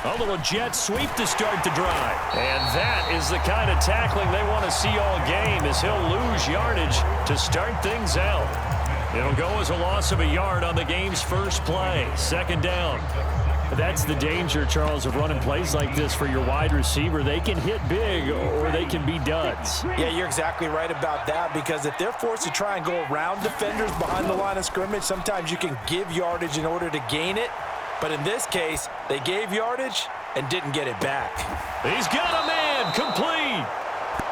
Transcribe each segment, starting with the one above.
A little jet sweep to start the drive. And that is the kind of tackling they want to see all game, as he'll lose yardage to start things out. It'll go as a loss of a yard on the game's first play. Second down. That's the danger, Charles, of running plays like this for your wide receiver. They can hit big or they can be duds. Yeah, you're exactly right about that, because if they're forced to try and go around defenders behind the line of scrimmage, sometimes you can give yardage in order to gain it. But in this case, they gave yardage and didn't get it back. He's got a man, complete.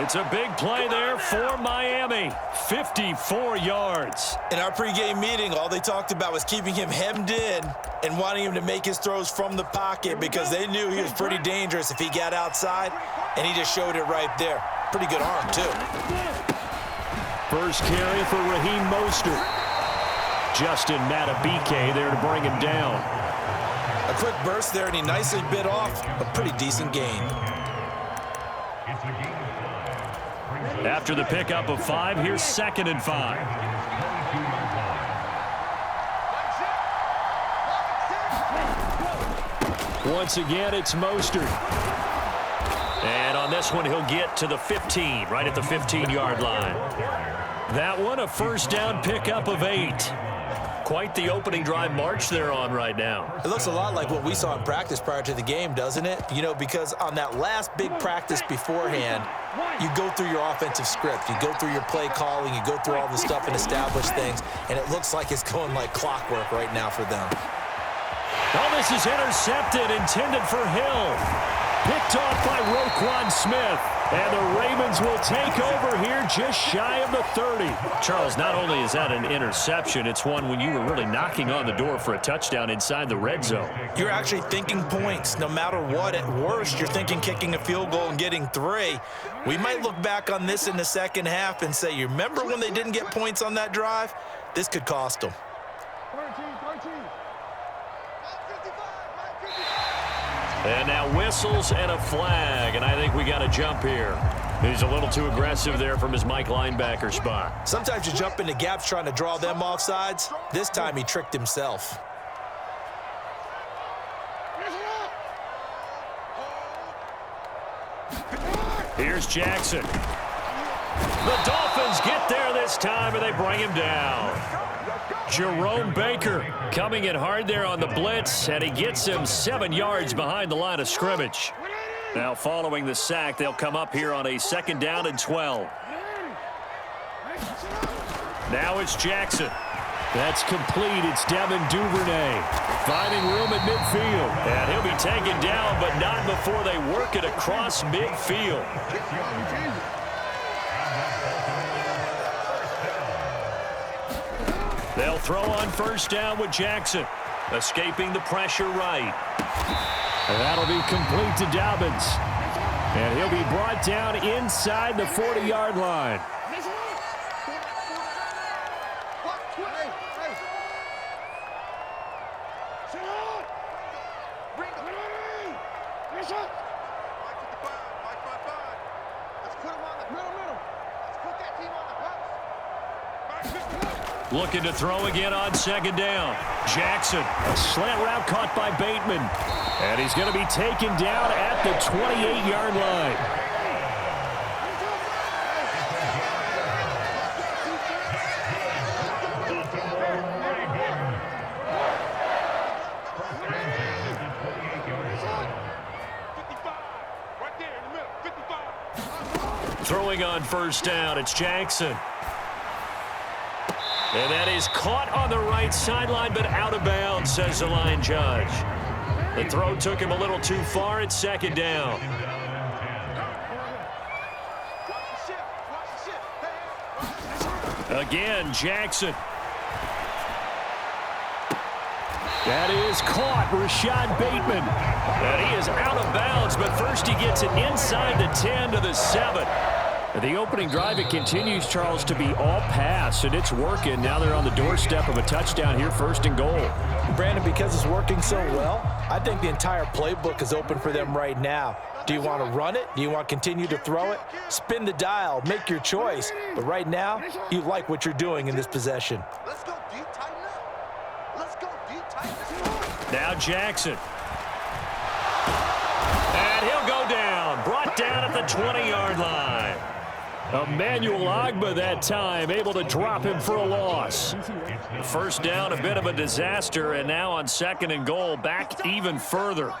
It's a big play there for Miami. 54 yards. In our pregame meeting, all they talked about was keeping him hemmed in and wanting him to make his throws from the pocket, because they knew he was pretty dangerous if he got outside, and he just showed it right there. Pretty good arm, too. First carry for Raheem Mostert. Justin Matabike there to bring him down. A quick burst there, and he nicely bit off a pretty decent gain. After the pickup of 5, here's 2nd and 5. Once again, it's Mostert. And on this one, he'll get to the 15, right at the 15-yard line. That one, a first down pickup of 8. Quite the opening drive march they're on right now. It looks a lot like what we saw in practice prior to the game, doesn't it? You know, because on that last big practice beforehand, you go through your offensive script. You go through your play calling. You go through all the stuff and establish things. And it looks like it's going like clockwork right now for them. Oh, this is intercepted, intended for Hill. Picked off by Roquan Smith. And the Ravens will take over here just shy of the 30. Charles, not only is that an interception, it's one when you were really knocking on the door for a touchdown inside the red zone. You're actually thinking points no matter what. At worst, you're thinking kicking a field goal and getting 3. We might look back on this in the second half and say, you remember when they didn't get points on that drive? This could cost them. And now whistles and a flag, and I think we got a jump here. He's a little too aggressive there from his Mike linebacker spot. Sometimes you jump into gaps trying to draw them off sides. This time he tricked himself. Here's Jackson. The Dolphins get there this time, and they bring him down. Jerome Baker coming in hard there on the blitz, and he gets him 7 yards behind the line of scrimmage. Now following the sack, they'll come up here on a 2nd down and 12. Now it's Jackson. That's complete. It's Devin Duvernay finding room at midfield. And he'll be taken down, but not before they work it across midfield. They'll throw on first down with Jackson. Escaping the pressure right. And that'll be complete to Dobbins. And he'll be brought down inside the 40-yard line. Looking to throw again on 2nd down. Jackson, a slant route caught by Bateman. And he's going to be taken down at the 28-yard line. Throwing on first down, it's Jackson. And that is caught on the right sideline, but out of bounds, says the line judge. The throw took him a little too far. It's 2nd down. Again, Jackson. That is caught, Rashad Bateman. And he is out of bounds, but first he gets it inside the 10 to the 7. The opening drive, it continues, Charles, to be all pass, and it's working. Now they're on the doorstep of a touchdown here, 1st and goal. Brandon, because it's working so well, I think the entire playbook is open for them right now. Do you want to run it? Do you want to continue to throw it? Spin the dial, make your choice. But right now, you like what you're doing in this possession. Let's go deep, tighten up. Let's go deep, tighten up. Now Jackson. He'll go down, brought down at the 20-yard line. Emmanuel Ogbah that time, able to drop him for a loss. First down, a bit of a disaster, and now on 2nd and goal, back even further.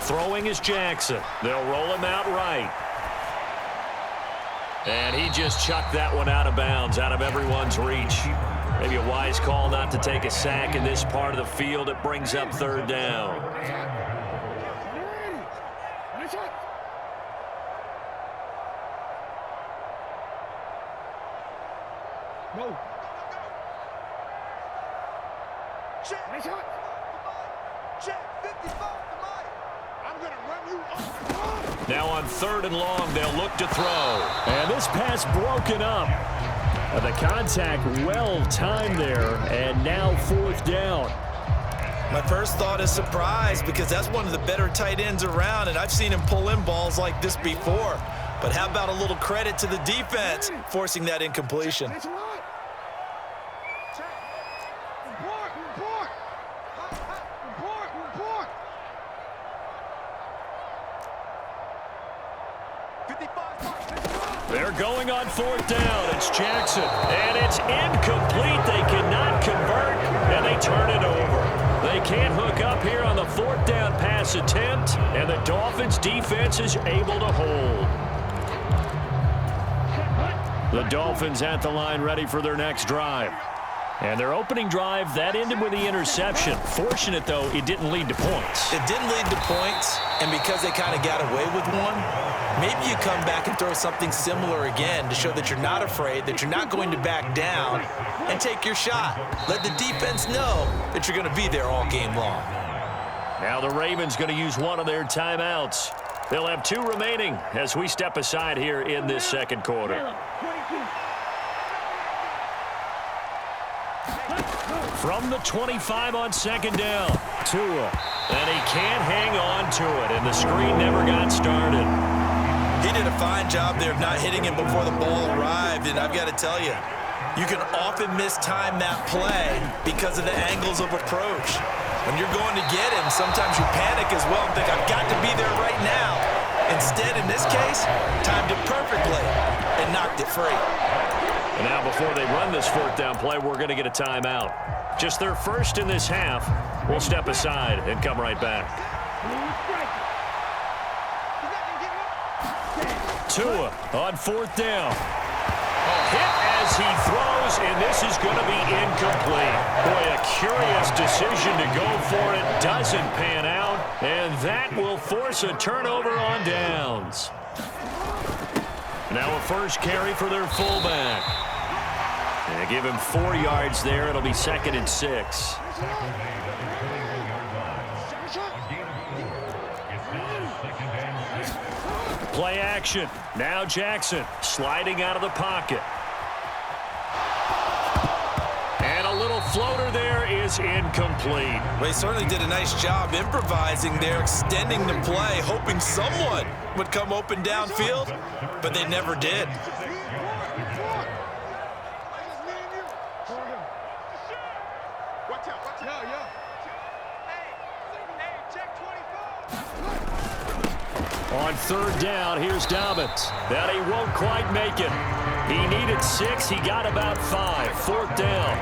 Throwing is Jackson. They'll roll him out right. And he just chucked that one out of bounds, out of everyone's reach. Maybe a wise call not to take a sack in this part of the field. It brings up 3rd down. Now on 3rd and long, they'll look to throw. And this pass broken up. The contact well timed there, and now 4th down. My first thought is surprise, because that's one of the better tight ends around, and I've seen him pull in balls like this before. But how about a little credit to the defense forcing that incompletion? They're going on 4th down. It's Jackson, and it's incomplete. They cannot convert, and they turn it over. They can't hook up here on the 4th down pass attempt, and the Dolphins' defense is able to hold. The Dolphins at the line, ready for their next drive. And their opening drive, that ended with the interception. Fortunate, though, it didn't lead to points. It didn't lead to points, and because they kind of got away with one, maybe you come back and throw something similar again to show that you're not afraid, that you're not going to back down, and take your shot. Let the defense know that you're going to be there all game long. Now the Ravens going to use one of their timeouts. They'll have 2 remaining as we step aside here in this 2nd quarter. From the 25 on 2nd down, Tua. And he can't hang on to it, and the screen never got started. He did a fine job there of not hitting him before the ball arrived, and I've got to tell you, you can often mistime that play because of the angles of approach. When you're going to get him, sometimes you panic as well and think, I've got to be there right now. Instead, in this case, timed it perfectly and knocked it free. And now before they run this 4th down play, we're going to get a timeout. Just their first in this half. We'll step aside and come right back. Tua on 4th down. Hit as he throws, and this is going to be incomplete. Boy, a curious decision to go for it. Doesn't pan out, and that will force a turnover on downs. Now a first carry for their fullback. And they give him 4 yards there. It'll be 2nd and 6. Play action. Now Jackson sliding out of the pocket. And a little floater there is incomplete. Well, he certainly did a nice job improvising there, extending the play, hoping someone would come open downfield, but they never did. On 3rd down, here's Dobbins. That he won't quite make it. He needed 6. He got about 5. 4th down.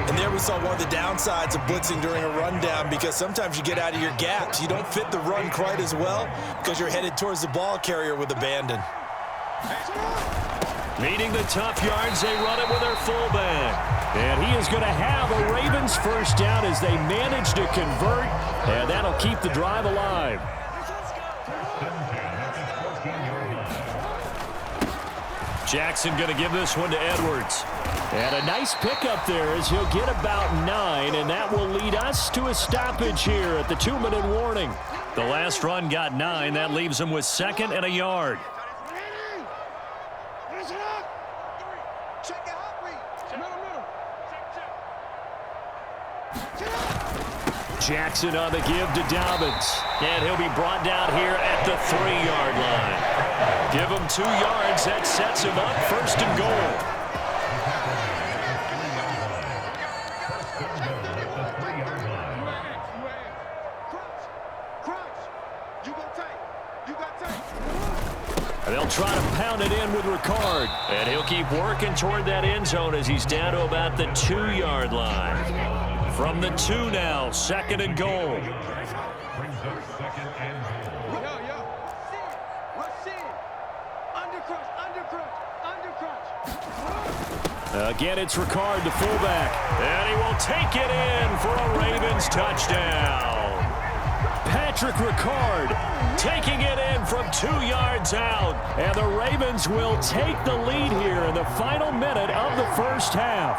And there we saw one of the downsides of blitzing during a rundown, because sometimes you get out of your gaps. You don't fit the run quite as well because you're headed towards the ball carrier with abandon. Meeting the tough yards, they run it with their fullback. And he is going to have a Ravens first down as they manage to convert, and that'll keep the drive alive. Jackson going to give this one to Edwards. And a nice pickup there as he'll get about 9, and that will lead us to a stoppage here at the 2-minute warning. The last run got 9. That leaves him with 2nd and a yard. Jackson on the give to Dobbins. And he'll be brought down here at the 3-yard line. Give him 2 yards. That sets him up 1st and goal. They'll try to pound it in with Ricard. And he'll keep working toward that end zone as he's down to about the 2-yard line. From the 2 now, 2nd and goal. Again, it's Ricard, the fullback. And he will take it in for a Ravens touchdown. Patrick Ricard taking it in from 2 yards out. And the Ravens will take the lead here in the final minute of the first half.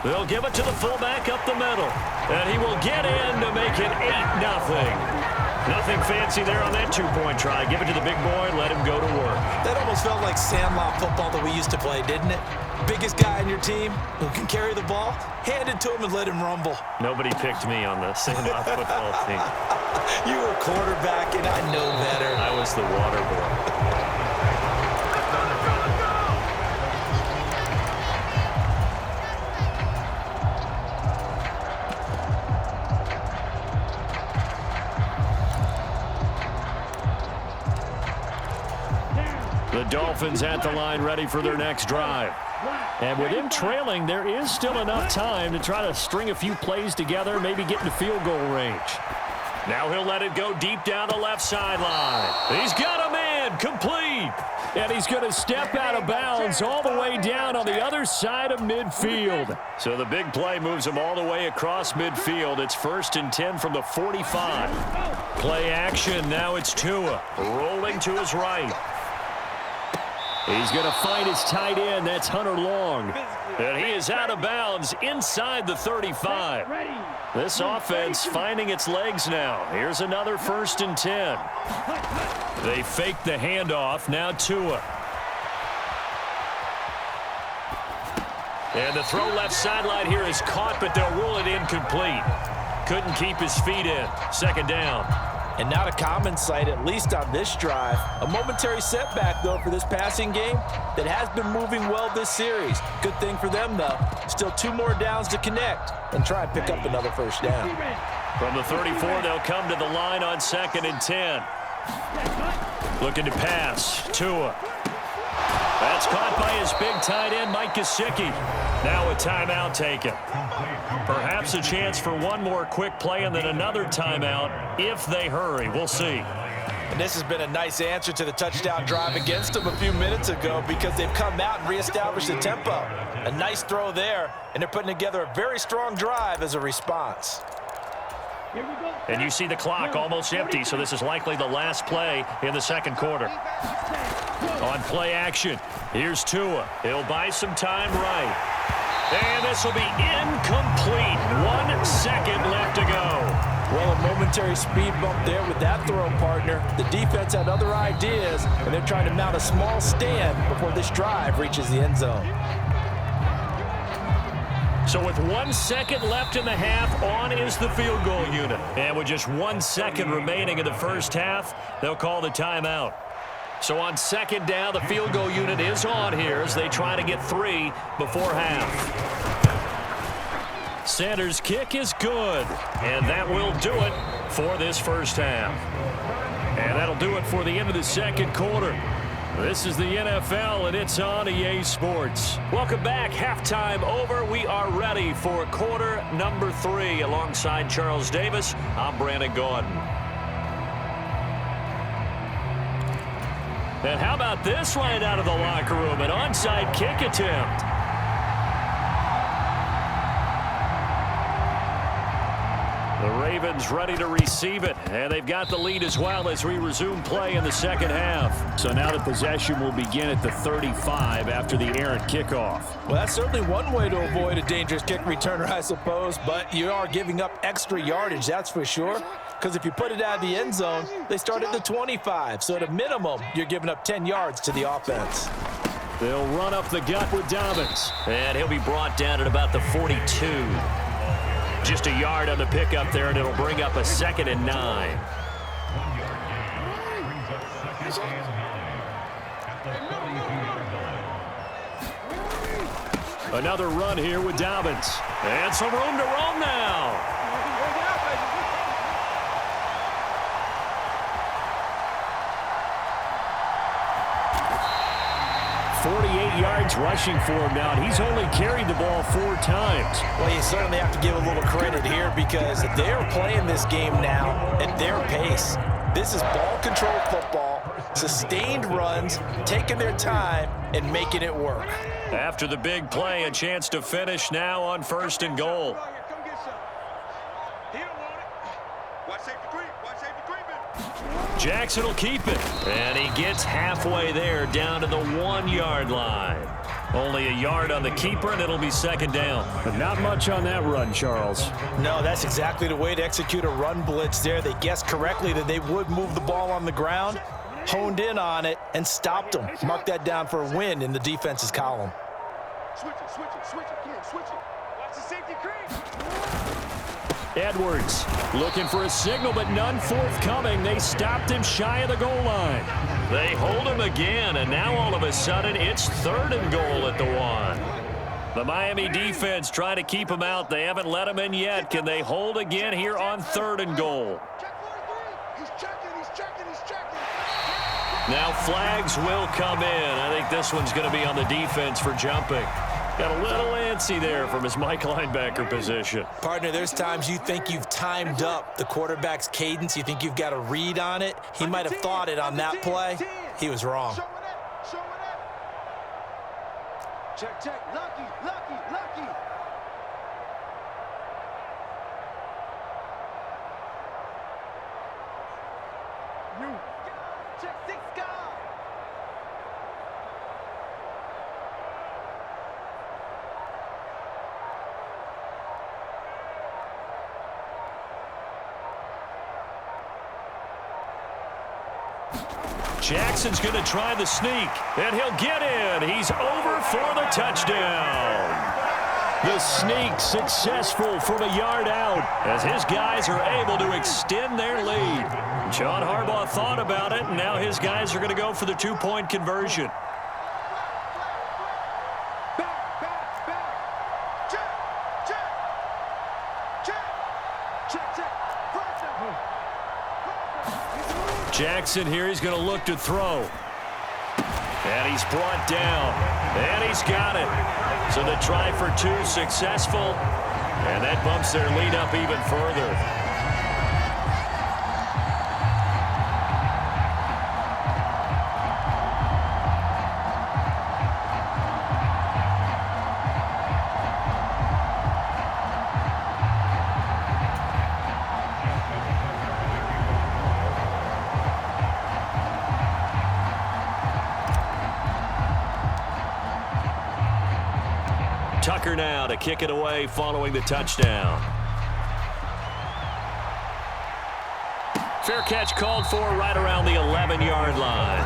They'll give it to the fullback up the middle. And he will get in to make it 8-0. Nothing fancy there on that 2-point try. Give it to the big boy and let him go to work. That almost felt like sandlot football that we used to play, didn't it? Biggest guy on your team who can carry the ball, hand it to him and let him rumble. Nobody picked me on the sandlot football team. You were quarterback, and I know better. I was the water boy. The Dolphins at the line ready for their next drive. And with him trailing, there is still enough time to try to string a few plays together, maybe get into field goal range. Now he'll let it go deep down the left sideline. He's got a man, complete. And he's going to step out of bounds all the way down on the other side of midfield. So the big play moves him all the way across midfield. It's 1st and 10 from the 45. Play action, now it's Tua, rolling to his right. He's going to find his tight end. That's Hunter Long. And he is out of bounds inside the 35. This offense finding its legs now. Here's another 1st and 10. They fake the handoff. Now Tua. And the throw left sideline here is caught, but they'll rule it incomplete. Couldn't keep his feet in. 2nd down. And not a common sight, at least on this drive. A momentary setback, though, for this passing game that has been moving well this series. Good thing for them, though. Still 2 more downs to connect and try and pick up another 1st down. From the 34, they'll come to the line on 2nd and 10. Looking to pass. Tua. That's caught by his big tight end, Mike Gesicki. Now a timeout taken. Perhaps a chance for one more quick play and then another timeout if they hurry. We'll see. And this has been a nice answer to the touchdown drive against them a few minutes ago because they've come out and reestablished the tempo. A nice throw there, and they're putting together a very strong drive as a response. And you see the clock almost empty, so this is likely the last play in the 2nd quarter. On play action, here's Tua. He'll buy some time right. And this will be incomplete. 1 second left to go. Well, a momentary speed bump there with that throw, partner. The defense had other ideas, and they're trying to mount a small stand before this drive reaches the end zone. So with 1 second left in the half, on is the field goal unit. And with just 1 second remaining in the first half, they'll call the timeout. So on 2nd down, the field goal unit is on here as they try to get 3 before half. Sanders' kick is good, and that will do it for this first half. And that'll do it for the end of the 2nd quarter. This is the NFL, and it's on EA Sports. Welcome back. Halftime over. We are ready for quarter number 3. Alongside Charles Davis, I'm Brandon Gordon. And how about this right out of the locker room? An onside kick attempt. The Ravens ready to receive it, and they've got the lead as well as we resume play in the 2nd half. So now the possession will begin at the 35 after the errant kickoff. Well, that's certainly one way to avoid a dangerous kick returner, I suppose, but you are giving up extra yardage, that's for sure. Because if you put it out of the end zone, they start at the 25. So at a minimum, you're giving up 10 yards to the offense. They'll run up the gut with Dobbins. And he'll be brought down at about the 42. Just a yard on the pickup there, and it'll bring up a 2nd and 9. Another run here with Dobbins. And some room to roam now. 48 yards rushing for him now, and he's only carried the ball 4 times. Well, you certainly have to give a little credit here because they're playing this game now at their pace. This is ball control football, sustained runs, taking their time, and making it work. After the big play, a chance to finish now on 1st and goal. Jackson will keep it, and he gets halfway there down to the 1-yard line. Only a yard on the keeper, and it'll be 2nd down. But not much on that run, Charles. No, that's exactly the way to execute a run blitz there. They guessed correctly that they would move the ball on the ground, honed in on it, and stopped them. Mark that down for a win in the defense's column. Switch it, kid, switch it. Watch the safety creep. Edwards looking for a signal, but none forthcoming. They stopped him shy of the goal line. They hold him again, and now all of a sudden it's 3rd and goal at the 1. The Miami defense trying to keep him out. They haven't let him in yet. Can they hold again here on 3rd and goal? He's checking. Now flags will come in. I think this one's going to be on the defense for jumping. Got a little antsy there from his Mike linebacker position. Partner, there's times you think you've timed up the quarterback's cadence. You think you've got a read on it. He might have thought it on that play. He was wrong. Show it up. Check. Lucky. Check 6 guys. Jackson's going to try the sneak, and he'll get in. He's over for the touchdown. The sneak successful from a yard out as his guys are able to extend their lead. John Harbaugh thought about it, and now his guys are going to go for the 2-point conversion. Jackson here, he's going to look to throw. And he's brought down. And he's got it. So the try for 2 successful. And that bumps their lead up even further. Tucker now to kick it away following the touchdown. Fair catch called for right around the 11-yard line.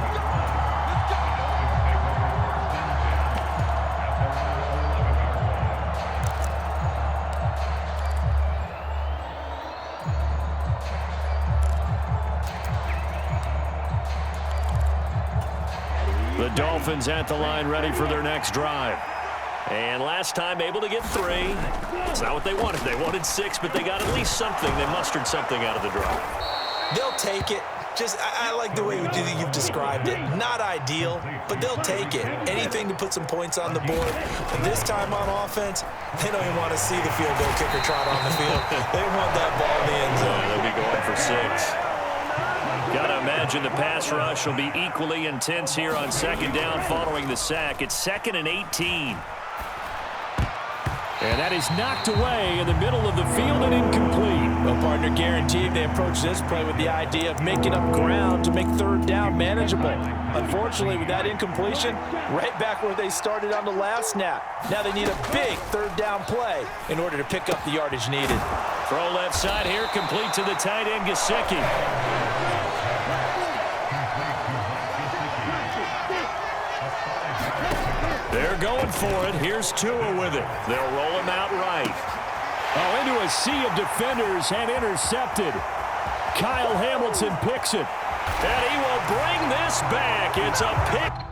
The Dolphins at the line ready for their next drive. And last time able to get 3. It's not what they wanted. They wanted 6, but they got at least something. They mustered something out of the drive. They'll take it. I like the way you've described it. Not ideal, but they'll take it. Anything to put some points on the board. And this time on offense, they don't even want to see the field goal kicker trot on the field. They want that ball in the end zone. They'll be going for 6. Got to imagine the pass rush will be equally intense here on 2nd down following the sack. It's 2nd and 18. And that is knocked away in the middle of the field and incomplete. Well, partner, guaranteed they approach this play with the idea of making up ground to make 3rd down manageable. Unfortunately, with that incompletion, right back where they started on the last snap. Now they need a big 3rd down play in order to pick up the yardage needed. Throw left side here, complete to the tight end, Gesicki. They're going for it. Here's Tua with it. They'll roll him out right. Oh, into a sea of defenders and intercepted. Kyle Hamilton picks it. And he will bring this back. It's a pick.